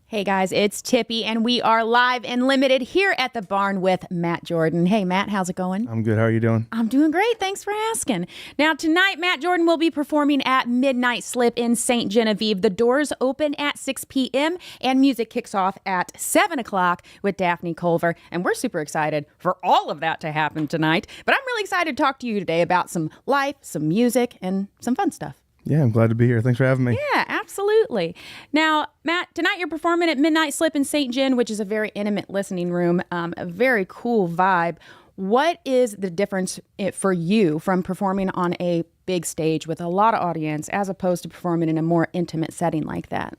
Hey guys, it's Tippy, and we are live and limited here at the barn with Matt Jordan. Hey Matt, how's it going? I'm good. How are you doing? I'm doing great. Thanks for asking. Now tonight, Matt Jordan will be performing at Midnight Slip in St. Genevieve. The doors open at 6 p.m. and music kicks off at 7 o'clock with Daphne Culver. And we're super excited for all of that to happen tonight. But I'm really excited to talk to you today about some life, some music, and some fun stuff. Yeah, I'm glad to be here. Thanks for having me. Yeah, absolutely. Now, Matt, tonight you're performing at Midnight Slip in St. Gen, which is a very intimate listening room, a very cool vibe. What is the difference for you from performing on a big stage with a lot of audience as opposed to performing in a more intimate setting like that?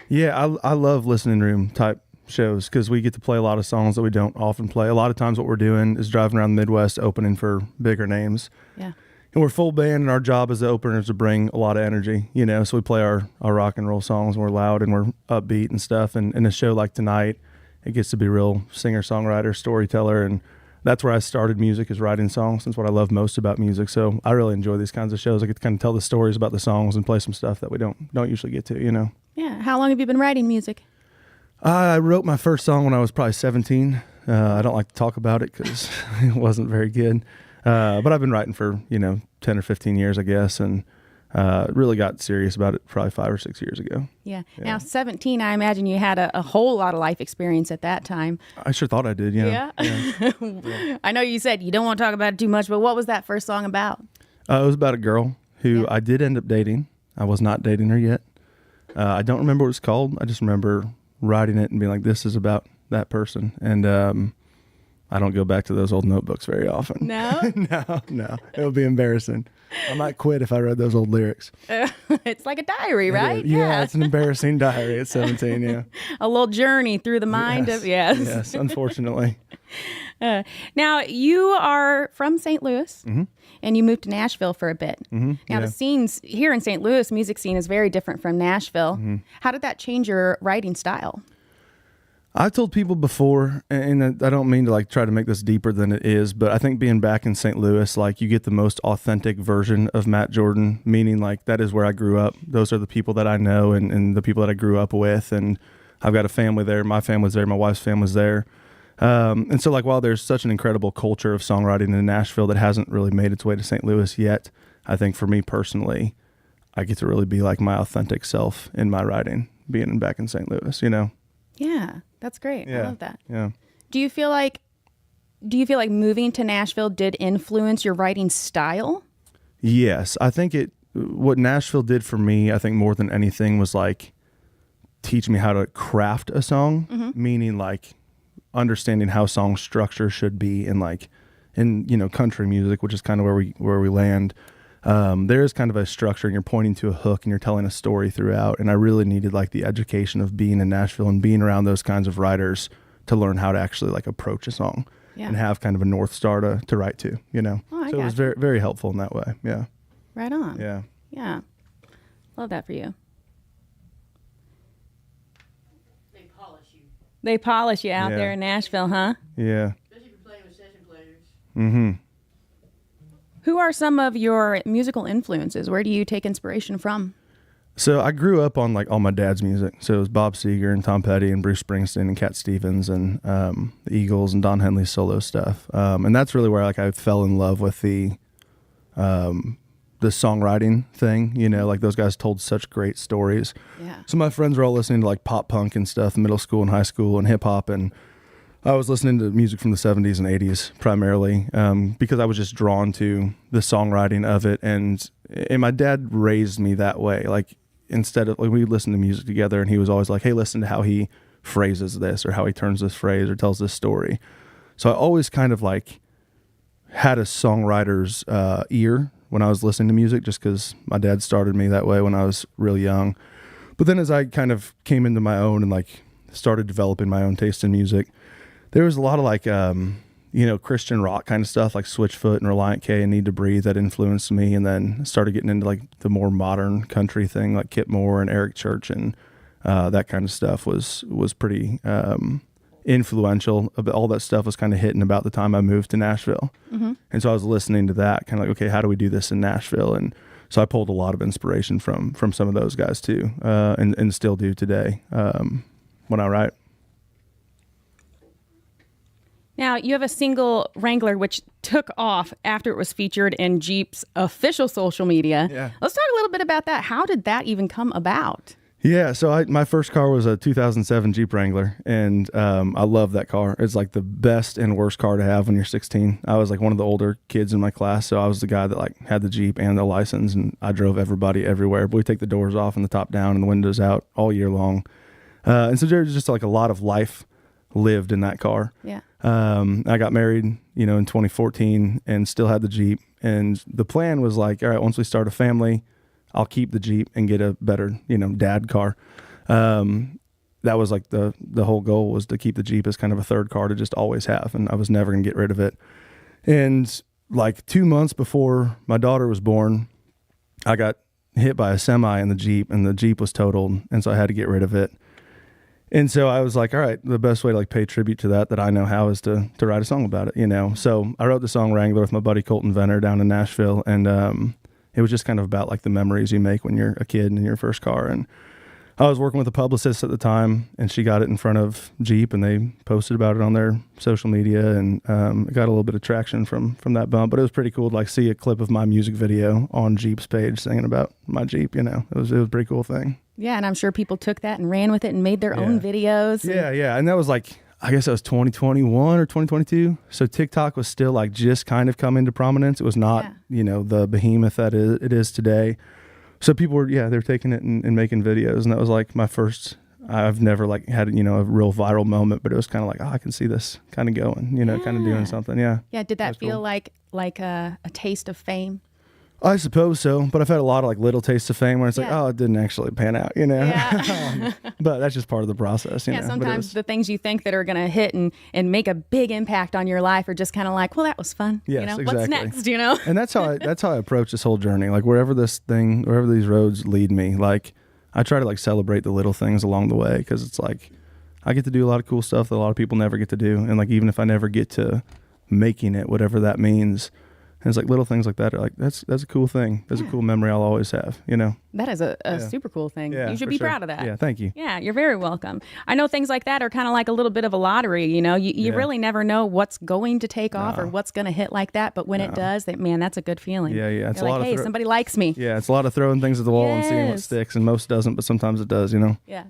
Yeah, I love listening room type shows because we get to play a lot of songs that we don't often play. A lot of times what we're doing is driving around the Midwest opening for bigger names. Yeah. And we're full band, and our job as the opener is to bring a lot of energy, you know, so we play our rock and roll songs, and we're loud and we're upbeat and stuff. And in a show like tonight, it gets to be real singer-songwriter, storyteller, and that's where I started music, is writing songs. That's what I love most about music. So I really enjoy these kinds of shows. I get to kind of tell the stories about the songs and play some stuff that we don't usually get to, you know. Yeah. How long have you been writing music? I wrote my first song when I was probably 17. I don't like to talk about it because it wasn't very good. But I've been writing for, 10 or 15 years, I guess, and really got serious about it probably 5 or 6 years ago. Yeah. Now, 17, I imagine you had a whole lot of life experience at that time. I sure thought I did, yeah. I know you said you don't want to talk about it too much, but what was that first song about? It was about a girl who I did end up dating. I was not dating her yet. I don't remember what it's called. I just remember writing it and being like, this is about that person. And I don't go back to those old notebooks very often. No? No. It would be embarrassing. I might quit if I read those old lyrics. It's like a diary, right? Yeah, it's an embarrassing diary at 17, yeah. A little journey through the mind of, yes. Yes, unfortunately. Now, you are from St. Louis, and you moved to Nashville for a bit. Now, the scenes here in St. Louis, music scene, is very different from Nashville. How did that change your writing style? I've told people before, and I don't mean to try to make this deeper than it is, but I think being back in St. Louis, you get the most authentic version of Matt Jordan, meaning that is where I grew up. Those are the people that I know and the people that I grew up with, and I've got a family there. My family's there. My wife's family's there. And so while there's such an incredible culture of songwriting in Nashville that hasn't really made its way to St. Louis yet, I think for me personally, I get to really be my authentic self in my writing, being back in St. Louis, Yeah, that's great. Yeah. I love that. Yeah. Do you feel like moving to Nashville did influence your writing style? Yes. I think what Nashville did for me, I think more than anything, was teach me how to craft a song, meaning understanding how song structure should be in country music, which is kind of where we land. There is kind of a structure, and you're pointing to a hook and you're telling a story throughout. And I really needed the education of being in Nashville and being around those kinds of writers to learn how to actually approach a song and have kind of a North Star to write to, Oh, so it was very, very helpful in that way. Yeah. Right on. Yeah. Yeah. Love that for you. They polish you out there in Nashville, huh? Yeah. Especially if you're playing with session players. Mm-hmm. Who are some of your musical influences? Where do you take inspiration from? So I grew up on all my dad's music. So it was Bob Seger and Tom Petty and Bruce Springsteen and Cat Stevens and the Eagles and Don Henley's solo stuff. And that's really where I fell in love with the songwriting thing. Those guys told such great stories. Yeah. So my friends were all listening to pop punk and stuff, middle school and high school, and hip hop, and I was listening to music from the 70s and 80s primarily because I was just drawn to the songwriting of it. And my dad raised me that way. Instead of, we listened to music together, and he was always hey, listen to how he phrases this, or how he turns this phrase or tells this story. So I always kind of had a songwriter's ear when I was listening to music, just because my dad started me that way when I was really young. But then as I kind of came into my own and started developing my own taste in music, there was a lot of Christian rock kind of stuff, like Switchfoot and Reliant K and Need to Breathe, that influenced me. And then started getting into the more modern country thing, like Kip Moore and Eric Church, and that kind of stuff was pretty influential. All that stuff was kind of hitting about the time I moved to Nashville. And so I was listening to that, kind of okay, how do we do this in Nashville? And so I pulled a lot of inspiration from some of those guys too, and still do today. when I write. Now, you have a single Wrangler, which took off after it was featured in Jeep's official social media. Yeah. Let's talk a little bit about that. How did that even come about? Yeah, so my first car was a 2007 Jeep Wrangler, and I love that car. It's like the best and worst car to have when you're 16. I was like one of the older kids in my class, so I was the guy that like had the Jeep and the license, and I drove everybody everywhere. But we take the doors off and the top down and the windows out all year long. And so there's just like a lot of life lived in that car. Yeah. I got married, in 2014 and still had the Jeep. And the plan was like, all right, once we start a family, I'll keep the Jeep and get a better, dad car. That was like the whole goal was to keep the Jeep as kind of a third car to just always have. And I was never going to get rid of it. And like 2 months before my daughter was born, I got hit by a semi in the Jeep, and the Jeep was totaled. And so I had to get rid of it. And so I was like, all right, the best way to like pay tribute to that I know how is to write a song about it, So I wrote the song Wrangler with my buddy Colton Venner down in Nashville. And it was just kind of about like the memories you make when you're a kid in your first car. And I was working with a publicist at the time, and she got it in front of Jeep, and they posted about it on their social media, and it got a little bit of traction from that bump. But it was pretty cool to like see a clip of my music video on Jeep's page singing about my Jeep. It was a pretty cool thing. Yeah, and I'm sure people took that and ran with it and made their own videos. Yeah. And that was like, I guess that was 2021 or 2022. So TikTok was still like just kind of coming to prominence. It was not, the behemoth that it is today. So people were, they were taking it and making videos. And that was like my first, I've never like had, a real viral moment, but it was kind of like, oh, I can see this kind of going, kind of doing something. Yeah. Yeah. Did that feel cool. like a taste of fame? I suppose so, but I've had a lot of like little tastes of fame where it's like, oh, it didn't actually pan out, Yeah. But that's just part of the process, Yeah, sometimes the things you think that are going to hit and make a big impact on your life are just kind of like, well, that was fun. Yes, exactly. What's next, And that's how I approach this whole journey. Like wherever these roads lead me, like I try to like celebrate the little things along the way, because it's like I get to do a lot of cool stuff that a lot of people never get to do. And like even if I never get to making it, whatever that means, and it's like little things like that are like, that's a cool thing. That's a cool memory I'll always have, That is a super cool thing. Yeah, you should be proud of that. Yeah, thank you. Yeah, you're very welcome. I know things like that are kind of like a little bit of a lottery, You really never know what's going to take off or what's going to hit like that. But when it does, that's a good feeling. Yeah. It's you're a lot like, hey, somebody likes me. Yeah, it's a lot of throwing things at the wall and seeing what sticks, and most doesn't, but sometimes it does, Yeah.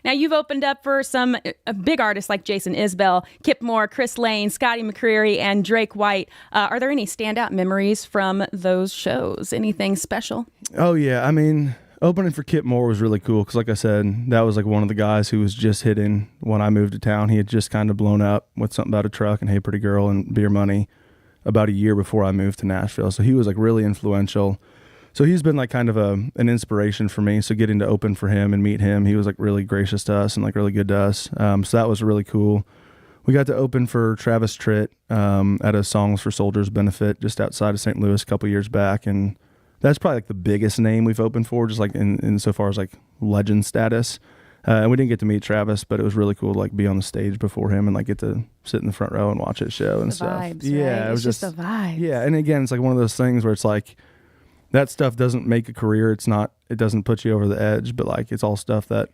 Now, you've opened up for some big artists like Jason Isbell, Kip Moore, Chris Lane, Scotty McCreery, and Drake White. Are there any standout memories from those shows? Anything special? Oh, yeah. I mean, opening for Kip Moore was really cool because, like I said, that was like one of the guys who was just hitting when I moved to town. He had just kind of blown up with something about a truck and Hey Pretty Girl and Beer Money about a year before I moved to Nashville. So he was like really influential. So he's been like kind of an inspiration for me. So getting to open for him and meet him, he was like really gracious to us and like really good to us. So that was really cool. We got to open for Travis Tritt at a Songs for Soldiers benefit just outside of St. Louis a couple years back. And that's probably like the biggest name we've opened for, just like in so far as like legend status. And we didn't get to meet Travis, but it was really cool to like be on the stage before him and like get to sit in the front row and watch his show and stuff. Vibes, yeah, right? it was just the vibes. Yeah, and again, it's like one of those things where it's like that stuff doesn't make a career. It doesn't put you over the edge, but like it's all stuff that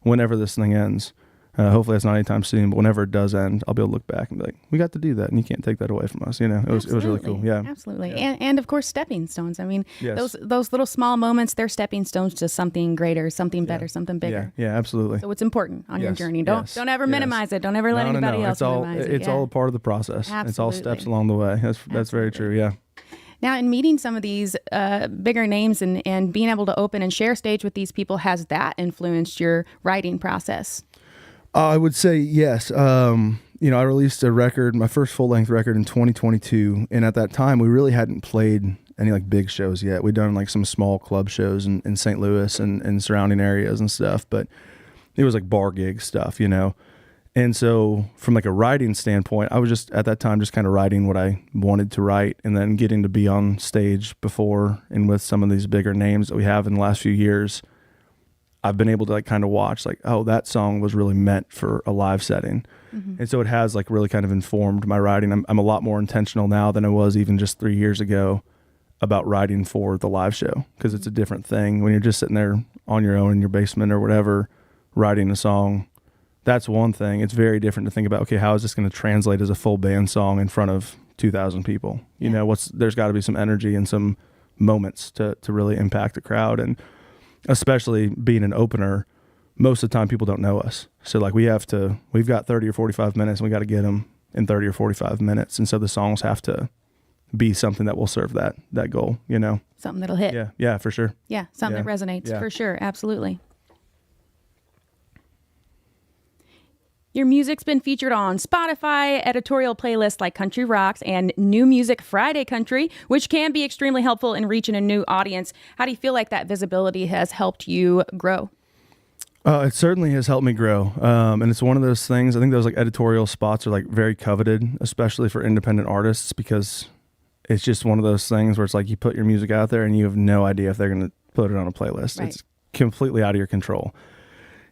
whenever this thing ends, hopefully it's not anytime soon, but whenever it does end, I'll be able to look back and be like, we got to do that, and you can't take that away from us. It was really cool. Yeah, absolutely. Yeah. And of course, stepping stones. I mean, yes. those little small moments, they're stepping stones to something greater, something better, something bigger. Yeah, absolutely. So it's important on your journey. Don't ever minimize it. Don't ever let anybody else minimize it. It's all a part of the process. Absolutely. It's all steps along the way. That's very true. Yeah. Now, in meeting some of these bigger names and being able to open and share stage with these people, has that influenced your writing process? I would say yes. I released a record, my first full-length record in 2022, and at that time, we really hadn't played any like big shows yet. We'd done like some small club shows in St. Louis and surrounding areas and stuff, but it was like bar gig stuff, And so from like a writing standpoint, I was just at that time just kind of writing what I wanted to write, and then getting to be on stage before and with some of these bigger names that we have in the last few years. I've been able to like kind of watch like, oh, that song was really meant for a live setting. Mm-hmm. And so it has like really kind of informed my writing. I'm a lot more intentional now than I was even just 3 years ago about writing for the live show, because it's a different thing when you're just sitting there on your own in your basement or whatever, writing a song that's one thing. It's very different to think about, okay, how is this going to translate as a full band song in front of 2,000 people? You know, there's got to be some energy and some moments to really impact the crowd. And especially being an opener, most of the time people don't know us. So like we've got 30 or 45 minutes and we got to get them in 30 or 45 minutes. And so the songs have to be something that will serve that goal, you know? Something that'll hit. Yeah, for sure. Yeah, something that resonates, for sure. Absolutely. Your music's been featured on Spotify, editorial playlists like Country Rocks and New Music Friday Country, which can be extremely helpful in reaching a new audience. How do you feel like that visibility has helped you grow? It certainly has helped me grow. And it's one of those things, I think those like editorial spots are like very coveted, especially for independent artists, because it's just one of those things where it's like you put your music out there and you have no idea if they're going to put it on a playlist. Right. It's completely out of your control.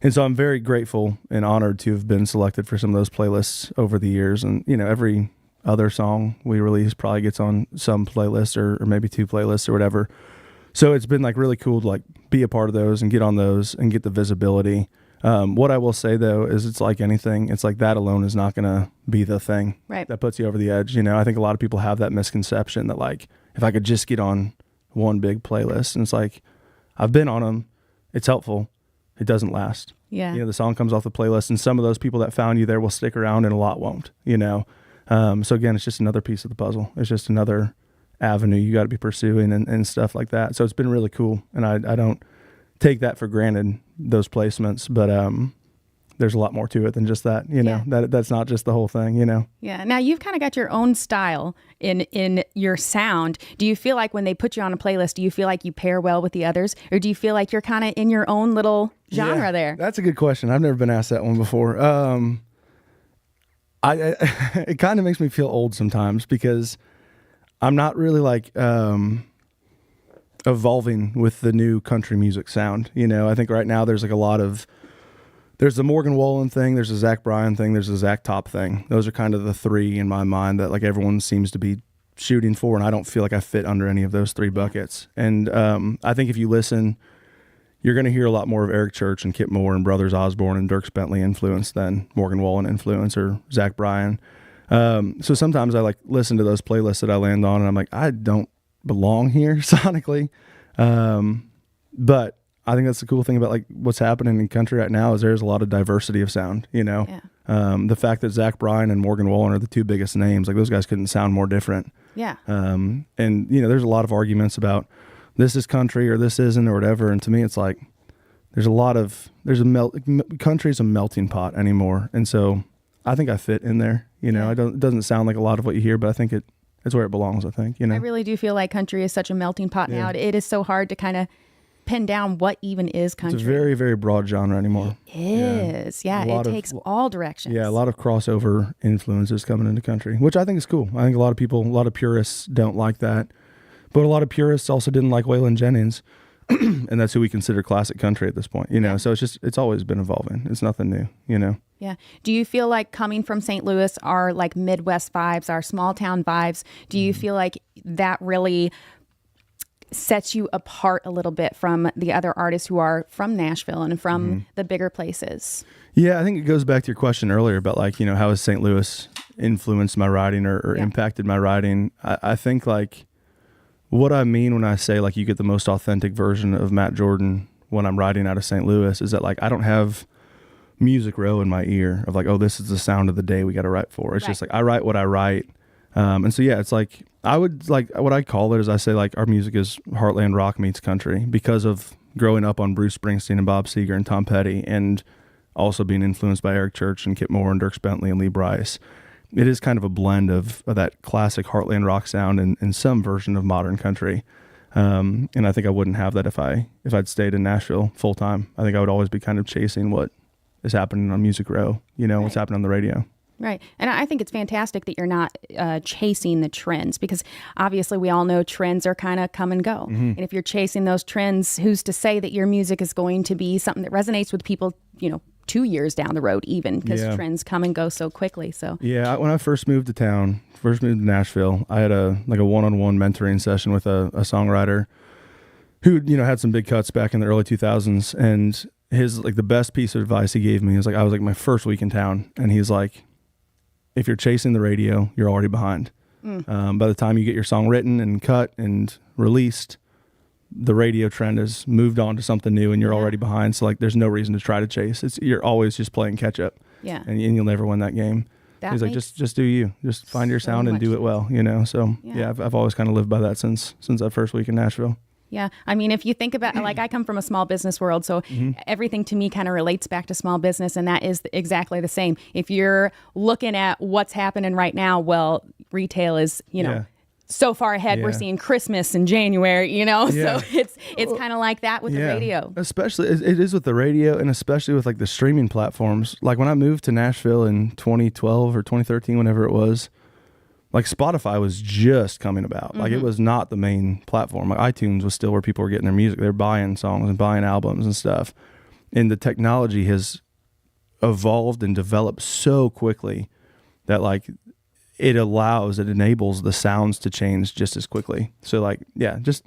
And so I'm very grateful and honored to have been selected for some of those playlists over the years. And, you know, every other song we release probably gets on some playlist or maybe 2 playlists or whatever. So it's been like really cool to like be a part of those and get on those and get the visibility. What I will say though, is it's like anything, it's like that alone is not going to be the thing that puts you over the edge. You know, I think a lot of people have that misconception that like, if I could just get on one big playlist, and it's like, I've been on them. It's helpful. It doesn't last. Yeah. You know, the song comes off the playlist and some of those people that found you there will stick around and a lot won't, you know? So again, it's just another piece of the puzzle. It's just another avenue you got to be pursuing and stuff like that. So it's been really cool. And I don't take that for granted, those placements, but, there's a lot more to it than just that, you know, that's not just the whole thing, you know? Yeah. Now you've kind of got your own style in your sound. Do you feel like when they put you on a playlist, do you feel like you pair well with the others, or do you feel like you're kind of in your own little genre there? That's a good question. I've never been asked that one before. It kind of makes me feel old sometimes because I'm not really like, evolving with the new country music sound. You know, I think right now there's like there's the Morgan Wallen thing, there's a Zach Bryan thing, there's a Zach Top thing. Those are kind of the 3 in my mind that like everyone seems to be shooting for, and I don't feel like I fit under any of those 3 buckets. And I think if you listen, you're going to hear a lot more of Eric Church and Kip Moore and Brothers Osborne and Dierks Bentley influence than Morgan Wallen influence or Zach Bryan. So sometimes I like listen to those playlists that I land on and I'm like, I don't belong here sonically. But I think that's the cool thing about like what's happening in country right now is there's a lot of diversity of sound, you know. The fact that Zach Bryan and Morgan Wallen are the 2 biggest names, like those guys couldn't sound more different. Yeah. And you know, there's a lot of arguments about this is country or this isn't or whatever. And to me, it's like, country's a melting pot anymore. And so I think I fit in there, you know. It doesn't sound like a lot of what you hear, but I think it's where it belongs, I think, you know. I really do feel like country is such a melting pot now. It is so hard to kind of pin down what even is country. It's a very, very broad genre anymore. It is. Yeah, it takes all directions. Yeah, a lot of crossover influences coming into country, which I think is cool. I think a lot of purists don't like that. But a lot of purists also didn't like Waylon Jennings. And that's who we consider classic country at this point, you know. So it's always been evolving. It's nothing new, you know. Yeah. Do you feel like coming from St. Louis, our like Midwest vibes, our small town vibes, do you feel like that really sets you apart a little bit from the other artists who are from Nashville and from the bigger places? Yeah, I think it goes back to your question earlier about like, you know, how has St. Louis influenced my writing or impacted my writing? I think like what I mean when I say like you get the most authentic version of Matt Jordan when I'm writing out of St. Louis is that like I don't have Music Row in my ear of like, oh, this is the sound of the day we got to write for. It's just like I write what I write. And so, yeah, it's like I would like what I call it is I say like our music is heartland rock meets country because of growing up on Bruce Springsteen and Bob Seger and Tom Petty and also being influenced by Eric Church and Kip Moore and Dierks Bentley and Lee Brice. It is kind of a blend of that classic heartland rock sound and some version of modern country. And I think I wouldn't have that if I'd stayed in Nashville full time. I think I would always be kind of chasing what is happening on Music Row, you know, what's happening on the radio. Right. And I think it's fantastic that you're not chasing the trends because obviously we all know trends are kind of come and go. And if you're chasing those trends, who's to say that your music is going to be something that resonates with people, you know, 2 years down the road even because trends come and go so quickly. So yeah, when I first moved to Nashville, I had a one-on-one mentoring session with a songwriter who, you know, had some big cuts back in the early 2000s. And his like the best piece of advice he gave me is like, I was like my first week in town, and he's like, if you're chasing the radio, you're already behind. By the time you get your song written and cut and released, the radio trend has moved on to something new, and you're already behind. So like, there's no reason to try to chase. You're always just playing catch up. Yeah. And you'll never win that game. He's like, just do you. Just find your sound and do it well, you know? So yeah, I've always kind of lived by that since that first week in Nashville. Yeah. I mean, if you think about, like, I come from a small business world, so everything to me kind of relates back to small business, and that is exactly the same. If you're looking at what's happening right now, well, retail is, you know, so far ahead. We're seeing Christmas in January, you know? So it's kind of like that with the radio. Especially, it is with the radio, and especially with like the streaming platforms. Like when I moved to Nashville in 2012 or 2013, whenever it was, like Spotify was just coming about. Like it was not the main platform. Like iTunes was still where people were getting their music. They're buying songs and buying albums and stuff. And the technology has evolved and developed so quickly that like it enables the sounds to change just as quickly. So like, just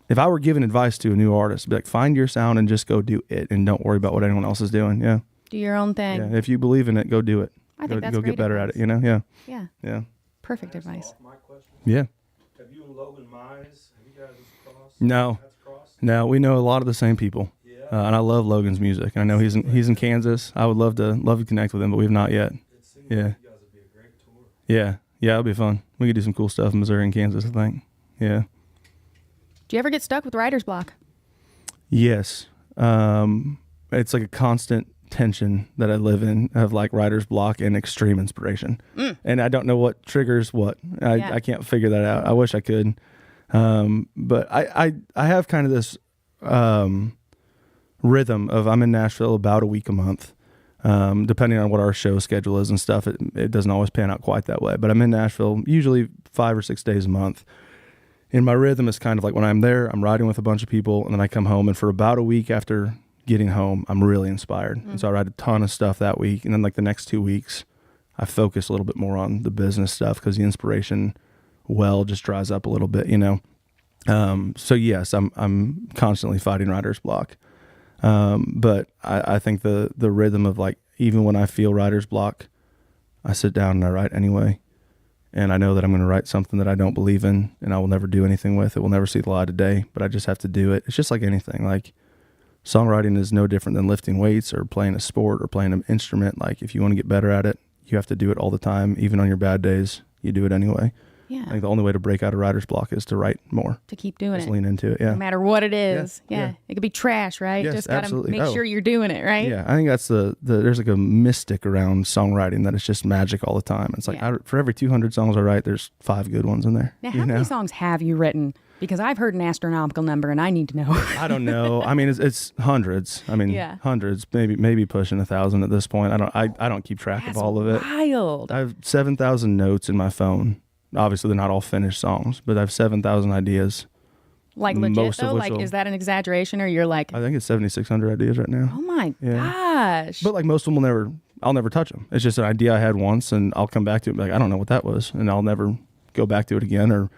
if I were giving advice to a new artist, be like, find your sound and just go do it, and don't worry about what anyone else is doing. Yeah. Do your own thing. Yeah. If you believe in it, go do it. I think that's go great get better advice. at it, you know? Yeah. Yeah. Yeah. Perfect advice. My question. Yeah. Have you and Logan Mize, have you guys crossed? No. No, we know a lot of the same people. Yeah. And I love Logan's music. I know he's in Kansas. I would love to connect with him, but we've not yet. It seems Yeah. like you guys would be a great tour. Yeah. Yeah, it'll be fun. We could do some cool stuff in Missouri and Kansas, I think. Yeah. Do you ever get stuck with writer's block? Yes. It's like a constant tension that I live in of like writer's block and extreme inspiration. And I don't know what triggers what. I can't figure that out. I wish I could. But I have kind of this rhythm of I'm in Nashville about a week a month. Depending on what our show schedule is and stuff, it doesn't always pan out quite that way. But I'm in Nashville usually 5 or 6 days a month. And my rhythm is kind of like when I'm there, I'm riding with a bunch of people, and then I come home, and for about a week after getting home, I'm really inspired. And so I write a ton of stuff that week. And then like the next 2 weeks, I focus a little bit more on the business stuff because the inspiration well just dries up a little bit, you know? So yes, I'm constantly fighting writer's block. But I think the rhythm of like, even when I feel writer's block, I sit down and I write anyway. And I know that I'm going to write something that I don't believe in, and I will never do anything with. It will never see the light of day, but I just have to do it. It's just like anything. Like songwriting is no different than lifting weights or playing a sport or playing an instrument. Like if you want to get better at it, you have to do it all the time. Even on your bad days, you do it anyway. Yeah. I think the only way to break out of writer's block is to write more. To keep doing Just it. lean into it. Yeah. No matter what it is. Yeah. It could be trash, right? Yes, Just got to absolutely. make sure you're doing it, right? Yeah, I think that's there's like a mystic around songwriting that it's just magic all the time. It's like for every 200 songs I write, there's 5 good ones in there. Now, how many songs have you written? Because I've heard an astronomical number, and I need to know. I don't know. I mean, it's hundreds. I mean, hundreds, maybe pushing 1,000 at this point. I don't keep track of all of it. Wild. I have 7,000 notes in my phone. Obviously, they're not all finished songs, but I have 7,000 ideas. Like legit most of though? which Like, will- is that an exaggeration, or you're like, I think it's 7,600 ideas right now. oh my Yeah. gosh. But like most of them I'll never touch them. It's just an idea I had once, and I'll come back to it and be like, I don't know what that was, and I'll never go back to it again. Or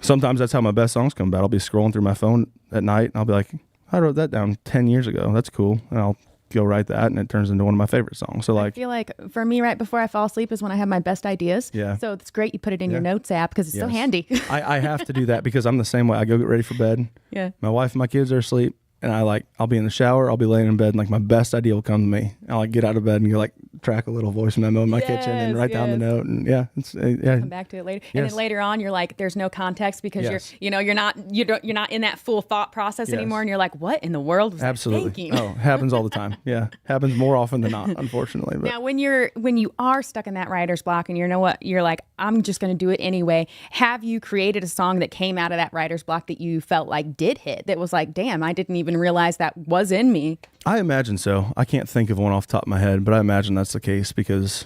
sometimes that's how my best songs come about. I'll be scrolling through my phone at night, and I'll be like, I wrote that down 10 years ago. That's cool. And I'll go write that, and it turns into one of my favorite songs. So I like, feel like for me, right before I fall asleep is when I have my best ideas. Yeah. So it's great you put it in your notes app because it's so handy. I have to do that because I'm the same way. I go get ready for bed. Yeah. My wife and my kids are asleep, and I'll be in the shower. I'll be laying in bed, and like my best idea will come to me. I'll like get out of bed and go like track a little voice memo in my kitchen and write down the note. And Come back to it later. And Yes. then later on, you're like, there's no context because Yes. you're not in that full thought process Yes. anymore. And you're like, what in the world was I Absolutely. thinking? Oh, happens all the time. Yeah. Happens more often than not, unfortunately. But Now, when you are stuck in that writer's block and you know what, you're like, I'm just going to do it anyway. Have you created a song that came out of that writer's block that you felt like did hit, that was like, damn, I didn't even realize that was in me? I imagine so. I can't think of one off the top of my head, but I imagine that's the case because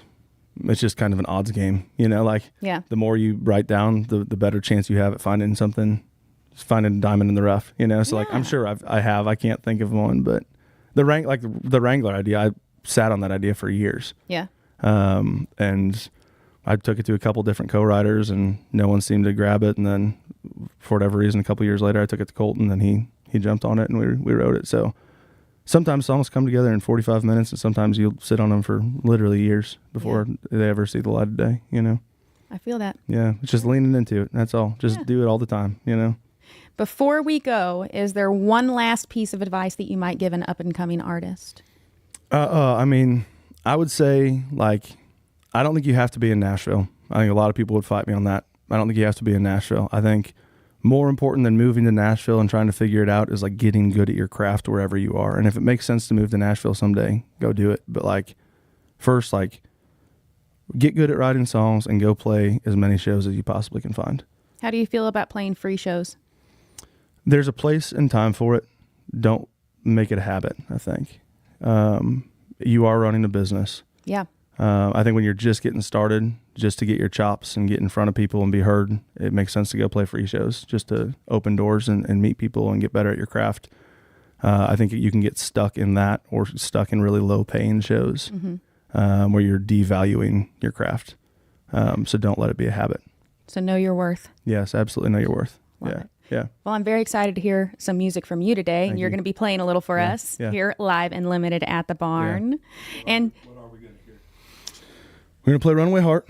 it's just kind of an odds game, you know, like the more you write down, the better chance you have at finding something, just finding a diamond in the rough, you know? So like, I'm sure I can't think of one, but the Wrangler idea, I sat on that idea for years. Yeah. And I took it to a couple different co-writers and no one seemed to grab it. And then for whatever reason, a couple years later, I took it to Colton and he jumped on it and we wrote it. So sometimes songs come together in 45 minutes, and sometimes you'll sit on them for literally years before they ever see the light of day, you know? I feel that. Yeah, it's just leaning into it. That's all. Just do it all the time, you know? Before we go, is there one last piece of advice that you might give an up-and-coming artist? I mean, I would say, like, I don't think you have to be in Nashville. I think a lot of people would fight me on that. I don't think you have to be in Nashville. I think more important than moving to Nashville and trying to figure it out is like getting good at your craft wherever you are. And if it makes sense to move to Nashville someday, go do it. But like, first, like, get good at writing songs and go play as many shows as you possibly can find. How do you feel about playing free shows? There's a place and time for it. Don't make it a habit, I think. You are running a business. Yeah. I think when you're just getting started, just to get your chops and get in front of people and be heard, it makes sense to go play free shows just to open doors and meet people and get better at your craft. I think you can get stuck in that or stuck in really low paying shows where you're devaluing your craft. So don't let it be a habit. So know your worth. Yes, absolutely know your worth. Love Yeah. it. Yeah. Well, I'm very excited to hear some music from you today. Thank You're you. going to be playing a little for us here live and limited at the barn. And What are we going to hear? We're going to play Runaway Heart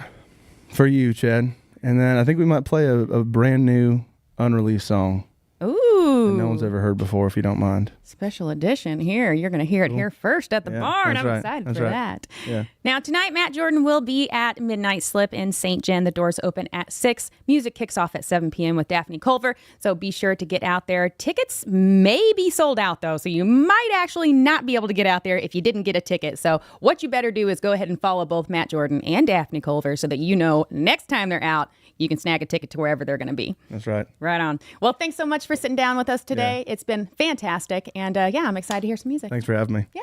for you, Chad. And then I think we might play a brand new unreleased song ooh, that no one's ever heard before, if you don't mind. special edition here. You're going to hear it here first at the Yeah, barn. that's I'm right. excited That's for right. that. Yeah. Now, tonight, Matt Jordan will be at Midnight Slip in St. Jen. The doors open at 6. Music kicks off at 7 p.m. with Daphne Culver. So be sure to get out there. Tickets may be sold out, though. So you might actually not be able to get out there if you didn't get a ticket. So what you better do is go ahead and follow both Matt Jordan and Daphne Culver so that you know next time they're out, you can snag a ticket to wherever they're going to be. That's right. Right on. Well, thanks so much for sitting down with us today. It's been fantastic. And yeah, I'm excited to hear some music. Thanks for having me. Yeah.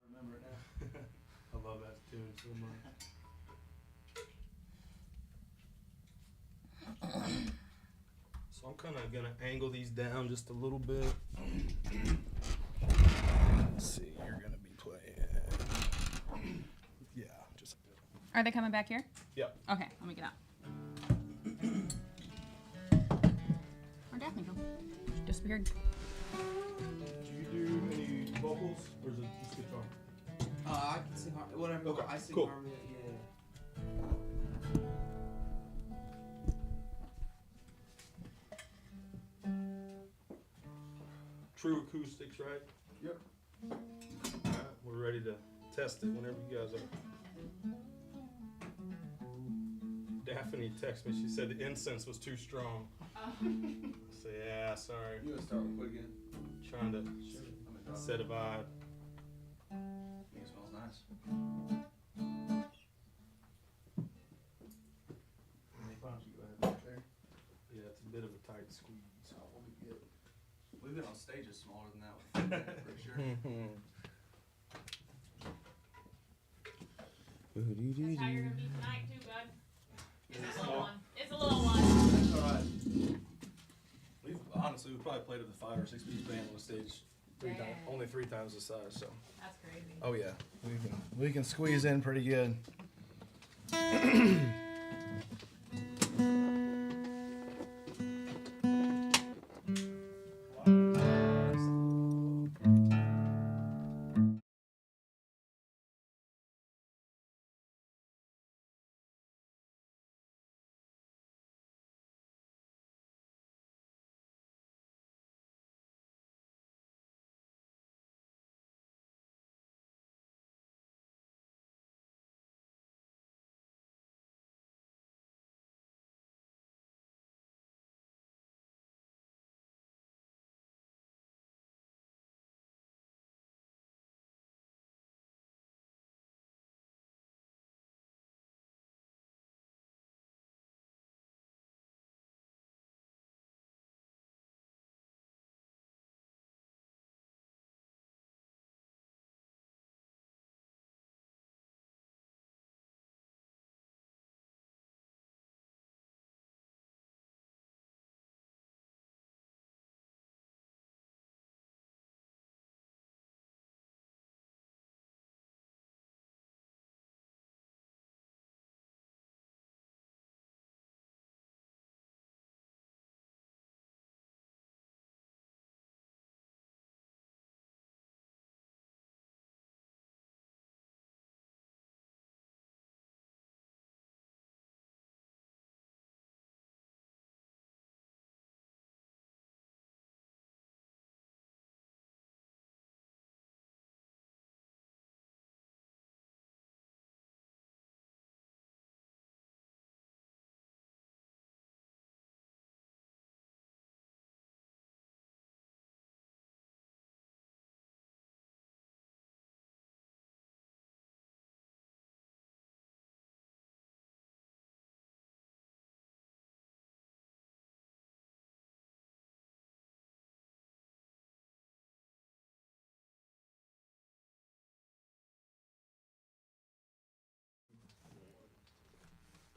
Remember it now. I love that tune so much. So I'm kind of gonna angle these down just a little bit. Let's see, you're gonna be playing. Yeah, just. Are they coming back here? Yep. Okay, let me get out. Where'd Daphne go? She disappeared. Do you do any vocals or is it just guitar? I can sing whatever. Okay, I sing cool. harmony. Yeah. True acoustics, right? Yep. Alright, we're ready to test it whenever you guys are. Daphne texted me, she said the incense was too strong. So yeah, sorry. You gonna start with quick again? Trying to set a vibe. I think it smells nice. Why don't you go ahead back there? Yeah, it's a bit of a tight squeeze. We'll be good. We've been on stages smaller than that one, for sure. That's how you're gonna be tonight too, bud. It's a little one. It's a little one. That's alright. We probably played with a 5 or 6 piece band on the stage only 3 times the size. So. That's crazy. Oh yeah, we can squeeze in pretty good.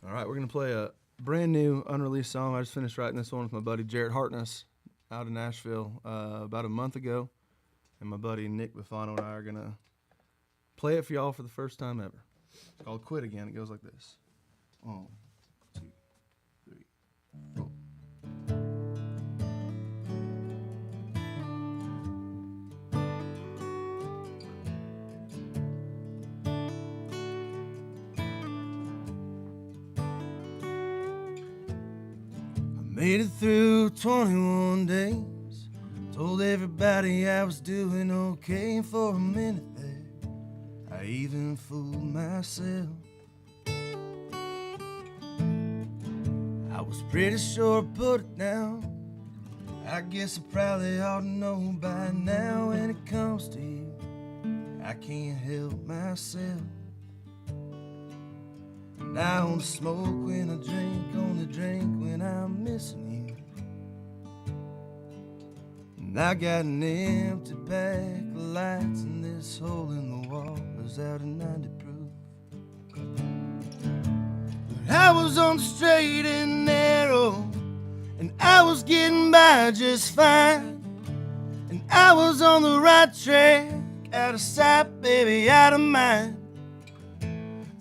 All right, we're going to play a brand new unreleased song. I just finished writing this one with my buddy Jarrett Hartness out in Nashville about a month ago. And my buddy Nick Buffano and I are going to play it for y'all for the first time ever. It's called Quit Again. It goes like this. 1, 2, 3, 4. Made it through 21 days. Told everybody I was doing okay. For a minute there, I even fooled myself. I was pretty sure I put it down. I guess I probably ought to know by now. When it comes to you, I can't help myself. And I only smoke when I drink, only drink when I'm missing you. And I got an empty pack of lights, and this hole in the wall is out of 90 proof. But I was on the straight and narrow, and I was getting by just fine. And I was on the right track, out of sight, baby, out of mind.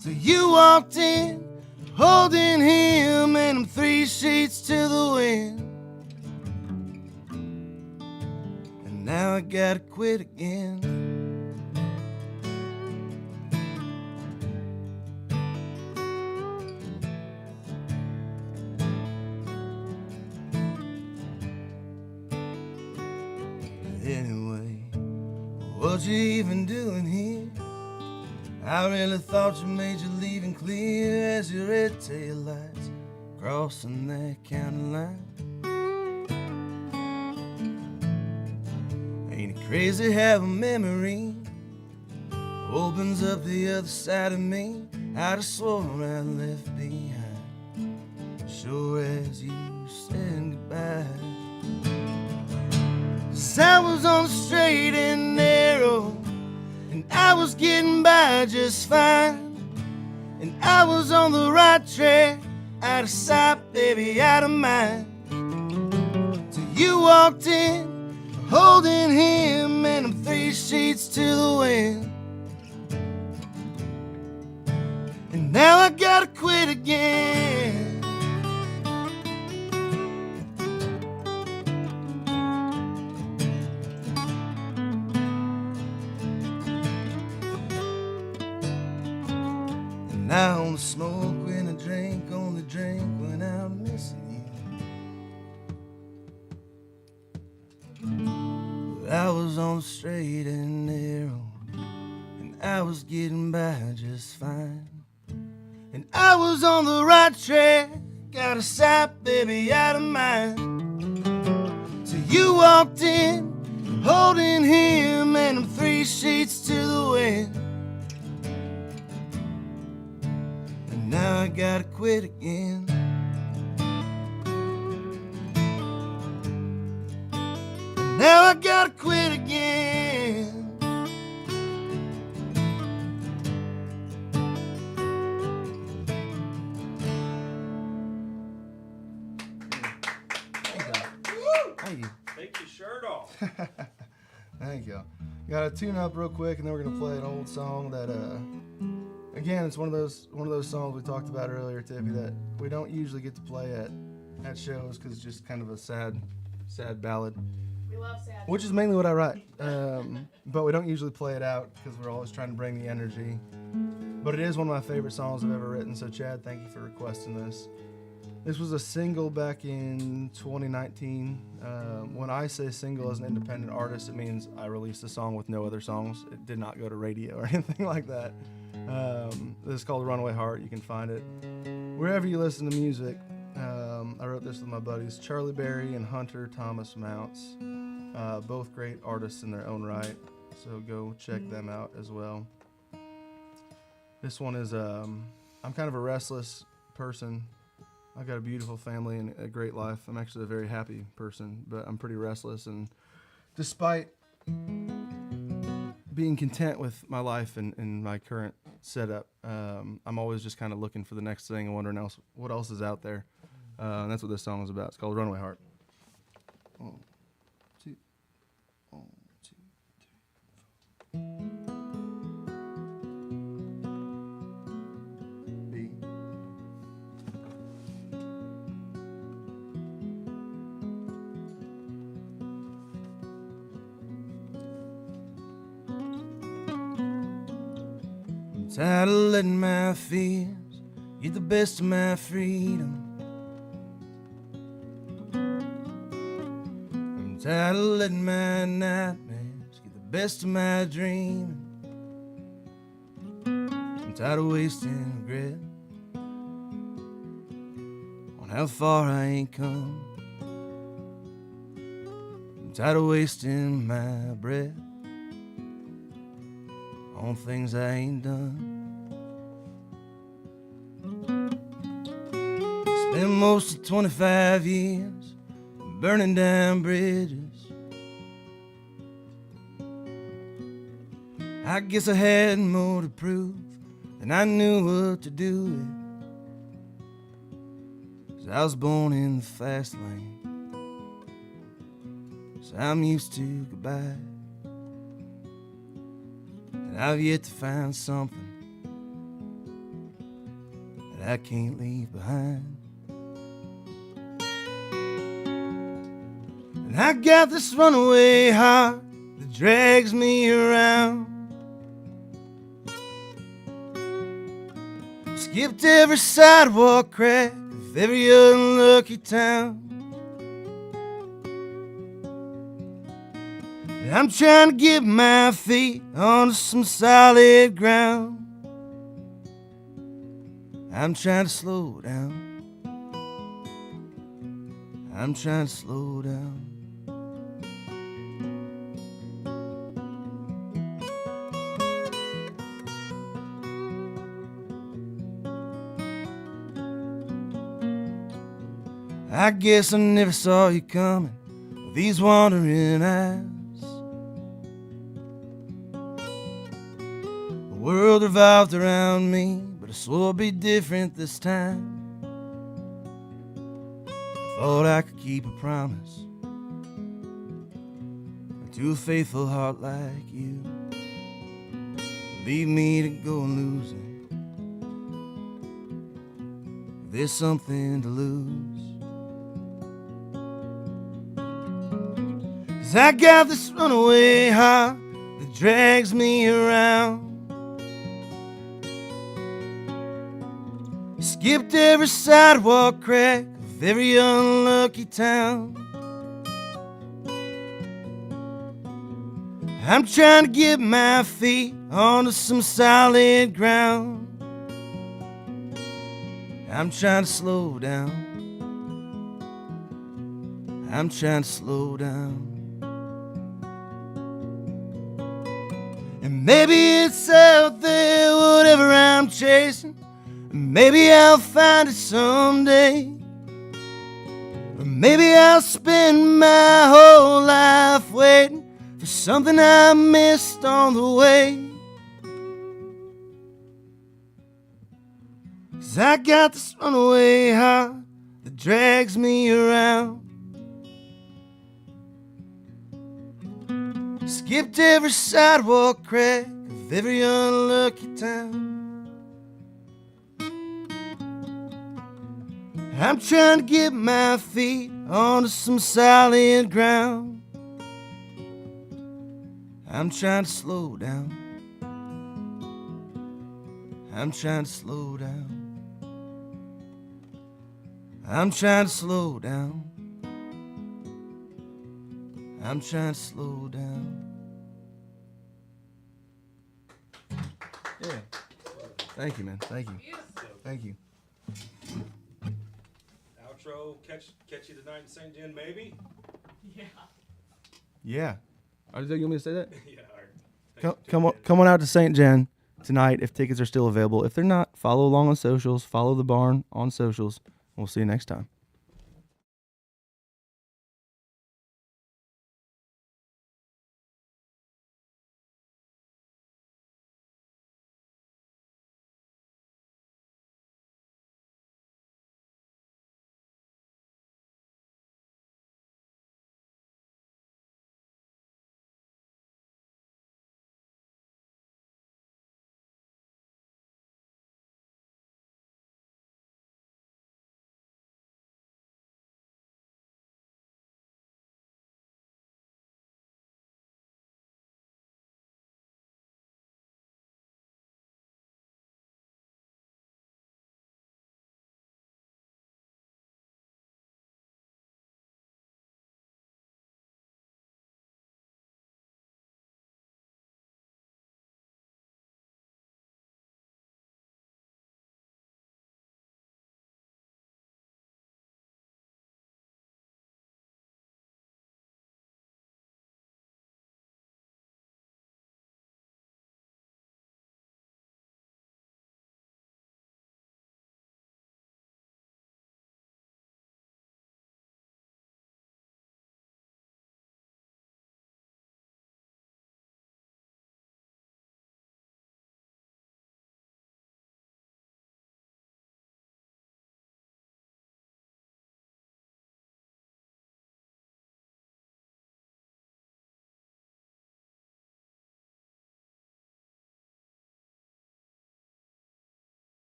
So you walked in, holding him, and I'm 3 sheets to the wind. And now I gotta quit again. Anyway, what you even doing here? I really thought you made your leaving clear as your red tail lights crossing that county line. Ain't it crazy how a memory opens up the other side of me? I'd have sworn I left behind, sure as you said goodbye. 'Cause I was on the straight and narrow, and I was getting by just fine. And I was on the right track, out of sight, baby, out of mind. Till you walked in, holding him, and I'm 3 sheets to the wind. And now I gotta quit again. And I only smoke when I drink, only drink when I'm missing you. But I was on the straight and narrow, and I was getting by just fine. And I was on the right track, out of sight, baby, out of mind. So you walked in, holding him, and I'm 3 sheets to the wind. Now I gotta quit again. Now I gotta quit again. Thank you. Take your shirt off. Thank you. Got to tune up real quick, and then we're gonna play an old song that again, it's one of those songs we talked about earlier, Tippy, that we don't usually get to play at shows because it's just kind of a sad ballad. We love sad. Which is mainly what I write, but we don't usually play it out because we're always trying to bring the energy. But it is one of my favorite songs I've ever written. So Chad, thank you for requesting this. This was a single back in 2019. When I say single as an independent artist, it means I released a song with no other songs. It did not go to radio or anything like that. This is called Runaway Heart. You can find it wherever you listen to music. I wrote this with my buddies Charlie Berry and Hunter Thomas Mounts, both great artists in their own right, so go check them out as well. This one is, I'm kind of a restless person. I've got a beautiful family and a great life. I'm actually a very happy person, but I'm pretty restless, and despite being content with my life and my current setup. I'm always just kind of looking for the next thing and wondering what else is out there. And that's what this song is about. It's called Runaway Heart. 1, 2, 1, 2, 3, 4. B. I'm tired of letting my fears get the best of my freedom. I'm tired of letting my nightmares get the best of my dreaming. I'm tired of wasting regret on how far I ain't come. I'm tired of wasting my breath on things I ain't done. Spent most of 25 years burning down bridges. I guess I had more to prove than I knew what to do with. 'Cause I was born in the fast lane, so I'm used to goodbye. And I've yet to find something that I can't leave behind. And I got this runaway heart that drags me around. Skipped every sidewalk crack of every unlucky town. And I'm trying to get my feet onto some solid ground. I'm trying to slow down. I'm trying to slow down. I guess I never saw you coming with these wandering eyes. The world revolved around me, but I swore it'd be different this time. I thought I could keep a promise to a faithful heart like you. Leave me to go and lose it. There's something to lose. 'Cause I got this runaway heart that drags me around. Skipped every sidewalk crack of every unlucky town. I'm trying to get my feet onto some solid ground. I'm trying to slow down. I'm trying to slow down. And maybe it's out there, whatever I'm chasing. Maybe I'll find it someday. Or maybe I'll spend my whole life waiting for something I missed on the way. 'Cause I got this runaway heart that drags me around. Skipped every sidewalk crack of every unlucky town. I'm trying to get my feet onto some solid ground. I'm trying to slow down. I'm trying to slow down. I'm trying to slow down. I'm trying to slow down. Yeah. Thank you, man. Thank you. Thank you. Outro, catch you tonight in St. Jen, maybe? Yeah. Oh, you want me to say that? Yeah, all right. Come on out to St. Jen tonight if tickets are still available. If they're not, follow along on socials. Follow the barn on socials. We'll see you next time.